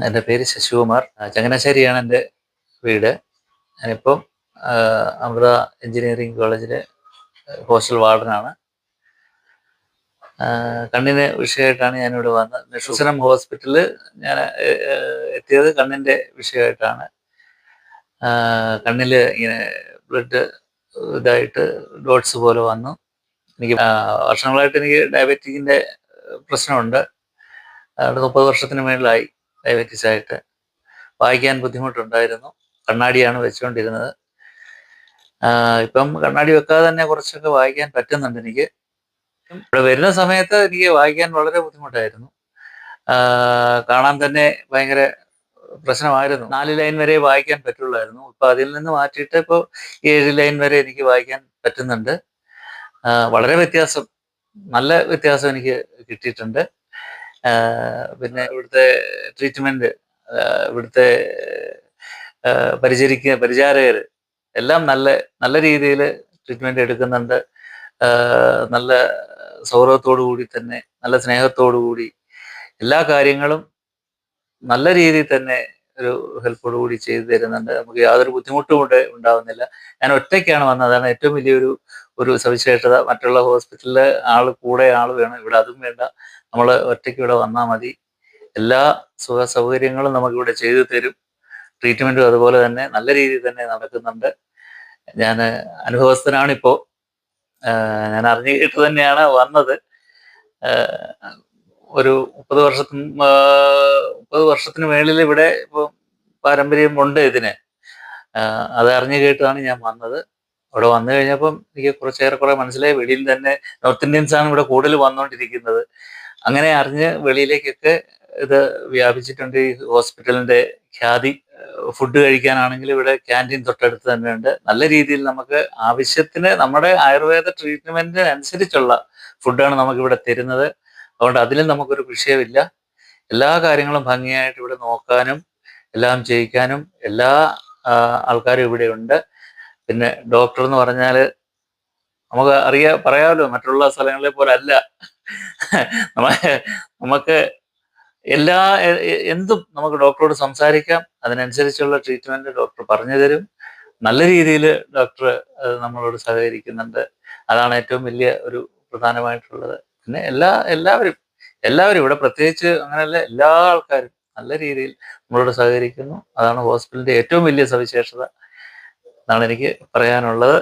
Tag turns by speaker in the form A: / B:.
A: എൻ്റെ പേര് ശശികുമാർ. ചങ്ങനാശ്ശേരിയാണ് എൻ്റെ വീട്. ഞാനിപ്പം അമൃത എഞ്ചിനീയറിംഗ് കോളേജിലെ ഹോസ്റ്റൽ വാർഡനാണ്. കണ്ണിന് വിഷയമായിട്ടാണ് ഞാനിവിടെ വന്നത്. നെഹ്റുസനം ഹോസ്പിറ്റലിൽ ഞാൻ എത്തിയത് കണ്ണിൻ്റെ വിഷയമായിട്ടാണ്. കണ്ണിൽ ഇങ്ങനെ ബ്ലഡ് ഇതായിട്ട് ഡോട്ട്സ് പോലെ വന്നു. എനിക്ക് വർഷങ്ങളായിട്ട് എനിക്ക് ഡയബറ്റിക്കിൻ്റെ പ്രശ്നമുണ്ട്. 30 വർഷത്തിന് മേളിലായി ഡയബറ്റീസ് ആയിട്ട്. വായിക്കാൻ ബുദ്ധിമുട്ടുണ്ടായിരുന്നു. കണ്ണാടിയാണ് വെച്ചുകൊണ്ടിരുന്നത്. ഇപ്പം കണ്ണാടി വെക്കാതെ തന്നെ കുറച്ചൊക്കെ വായിക്കാൻ പറ്റുന്നുണ്ട് എനിക്ക്. ഇവിടെ വരുന്ന സമയത്ത് എനിക്ക് വായിക്കാൻ വളരെ ബുദ്ധിമുട്ടായിരുന്നു. കാണാൻ തന്നെ ഭയങ്കര പ്രശ്നമായിരുന്നു. 4 ലൈൻ വരെ വായിക്കാൻ പറ്റുള്ളായിരുന്നു. ഇപ്പൊ അതിൽ നിന്ന് മാറ്റിയിട്ട് ഇപ്പോൾ 7 ലൈൻ വരെ എനിക്ക് വായിക്കാൻ പറ്റുന്നുണ്ട്. വളരെ വ്യത്യാസം, നല്ല വ്യത്യാസം എനിക്ക് കിട്ടിയിട്ടുണ്ട്. പിന്നെ ഇവിടുത്തെ ട്രീറ്റ്മെന്റ്, ഇവിടുത്തെ പരിചാരകർ എല്ലാം നല്ല നല്ല രീതിയിൽ ട്രീറ്റ്മെന്റ് എടുക്കുന്നുണ്ട്. നല്ല സൗഹൃദത്തോടു കൂടി തന്നെ, നല്ല സ്നേഹത്തോടു കൂടി എല്ലാ കാര്യങ്ങളും നല്ല രീതിയിൽ തന്നെ ഒരു ഹെൽപ്പോടു കൂടി ചെയ്തു തരുന്നുണ്ട്. നമുക്ക് യാതൊരു ബുദ്ധിമുട്ടും കൂടെ ഉണ്ടാവുന്നില്ല. ഞാൻ ഒറ്റയ്ക്കാണ് വന്നത്. അതാണ് ഏറ്റവും വലിയൊരു സവിശേഷത. മറ്റുള്ള ഹോസ്പിറ്റലിൽ കൂടെ ആൾ വേണം. ഇവിടെ അതും വേണ്ട. നമ്മൾ ഒറ്റയ്ക്ക് ഇവിടെ വന്നാൽ മതി. എല്ലാ സുഖ സൗകര്യങ്ങളും നമുക്കിവിടെ ചെയ്തു തരും. ട്രീറ്റ്മെന്റും അതുപോലെ തന്നെ നല്ല രീതിയിൽ തന്നെ നടക്കുന്നുണ്ട്. ഞാൻ അനുഭവസ്ഥനാണിപ്പോൾ. ഞാൻ അറിഞ്ഞു കേട്ട് തന്നെയാണ് വന്നത്. ഒരു 30 വർഷത്തിന് മേളിൽ ഇവിടെ ഇപ്പോൾ പാരമ്പര്യമുണ്ട് ഇതിന്. അത് അറിഞ്ഞു കേട്ടാണ് ഞാൻ വന്നത്. അവിടെ വന്നു കഴിഞ്ഞപ്പം എനിക്ക് കുറച്ചേറെ മനസ്സിലായി. വെളിയിൽ തന്നെ നോർത്ത് ഇന്ത്യൻസ് ആണ് ഇവിടെ കൂടുതൽ വന്നുകൊണ്ടിരിക്കുന്നത്. അങ്ങനെ അറിഞ്ഞ് വെളിയിലേക്കൊക്കെ ഇത് വ്യാപിച്ചിട്ടുണ്ട് ഈ ഹോസ്പിറ്റലിന്റെ ഖ്യാതി. ഫുഡ് കഴിക്കാനാണെങ്കിൽ ഇവിടെ ക്യാൻറ്റീൻ തൊട്ടടുത്ത് തന്നെയുണ്ട്. നല്ല രീതിയിൽ നമുക്ക് ആവശ്യത്തിന് നമ്മുടെ ആയുർവേദ ട്രീറ്റ്മെന്റിന് അനുസരിച്ചുള്ള ഫുഡാണ് നമുക്കിവിടെ തരുന്നത്. അതുകൊണ്ട് അതിലും നമുക്കൊരു വിഷയമില്ല. എല്ലാ കാര്യങ്ങളും ഭംഗിയായിട്ട് ഇവിടെ നോക്കാനും എല്ലാം ചെയ്യിക്കാനും എല്ലാ ആൾക്കാരും ഇവിടെ ഉണ്ട്. പിന്നെ ഡോക്ടർ എന്ന് പറഞ്ഞാൽ നമുക്ക് പറയാമല്ലോ, മറ്റുള്ള സ്ഥലങ്ങളിലെ പോലെ അല്ല. നമുക്ക് എന്തും നമുക്ക് ഡോക്ടറോട് സംസാരിക്കാം. അതിനനുസരിച്ചുള്ള ട്രീറ്റ്മെന്റ് ഡോക്ടർ പറഞ്ഞു തരും. നല്ല രീതിയിൽ ഡോക്ടർ നമ്മളോട് സഹകരിക്കുന്നുണ്ട്. അതാണ് ഏറ്റവും വലിയ ഒരു പ്രധാനമായിട്ടുള്ളത്. പിന്നെ എല്ലാവരും ഇവിടെ പ്രത്യേകിച്ച് അങ്ങനെയല്ല, എല്ലാ ആൾക്കാരും നല്ല രീതിയിൽ നമ്മളോട് സഹകരിക്കുന്നു. അതാണ് ഹോസ്പിറ്റലിന്റെ ഏറ്റവും വലിയ സവിശേഷത. എന്നാണ് എനിക്ക് പറയാനുള്ളത്.